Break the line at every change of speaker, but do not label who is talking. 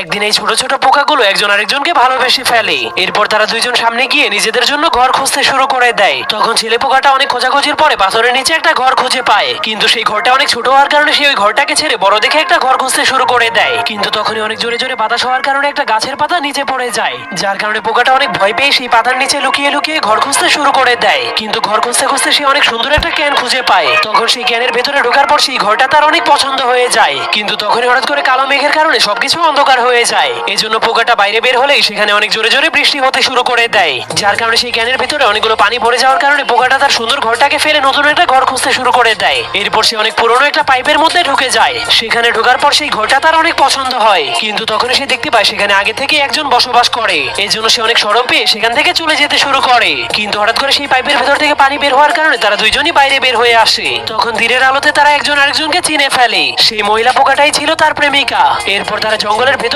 একদিন এই ছোট ছোট পোকাগুলো একজন আরেকজনকে ভালোবেসে ফেলে। এরপর তারা দুইজন সামনে গিয়ে নিজেদের জন্য ঘর খুঁজতে শুরু করে দেয়। তখন ছেলে পোকাটা অনেক খোঁজাখুঁজির পরে পাথরের নিচে একটা ঘর খুঁজে পায়, কিন্তু সেই ঘরটা অনেক ছোট হওয়ার কারণে সে ওই ঘরটাকে ছেড়ে বড় দেখে একটা ঘর খুঁজতে শুরু করে দেয়। কিন্তু তখনই অনেক জোরে জোরে বাতাস হওয়ার কারণে একটা গাছের পাতা নিচে পড়ে যায়, যার কারণে পোকাটা অনেক ভয় পেয়ে সেই পাতার নিচে লুকিয়ে লুকিয়ে ঘর খুঁজতে শুরু করে দেয়। কিন্তু ঘর খুঁজতে খুঁজতে সে অনেক সুন্দর একটা ক্যান খুঁজে পায়। তখন সেই ক্যানের ভেতরে ঢোকার পর সেই ঘরটা তার অনেক পছন্দ হয়ে যায়। কিন্তু তখনই হঠাৎ করে কালো মেঘের কারণে সবকিছু অন্ধকার হয়ে যায়। এজন্য পোকাটা বাইরে বের হলেই সেখানে অনেক জোরে জোরে বৃষ্টি হতে শুরু করে দেয়, যার কারণে সেই ক্যানের ভেতরে অনেকগুলো পানি ভরে যাওয়ার কারণে পোকাটা তার সুন্দর ঘরটাকে ফেলে নতুন একটা ঘর খুঁজতে শুরু করে দেয়। এরপর সে অনেক পুরনো একটা পাইপের মধ্যে ঢুকে যায়। সেখানে ঢোকার পর সেই ঘরটা তার অনেক পছন্দ হয়, কিন্তু তখন সে দেখতে পায় সেখানে আগে থেকে একজন বসবাস করে। এই জন্য সে অনেক সরম পেয়ে সেখান থেকে চলে যেতে শুরু করে। কিন্তু হঠাৎ করে সেই পাইপের ভেতর থেকে পানি বের হওয়ার কারণে তারা দুইজনই বাইরে বের হয়ে আসে। তখন দিনের আলোতে তারা একজন আরেকজনকে চিনে ফেলে। সেই মহিলা পোকাটাই ছিল তার প্রেমিকা। এরপর তারা জঙ্গলের ভেতর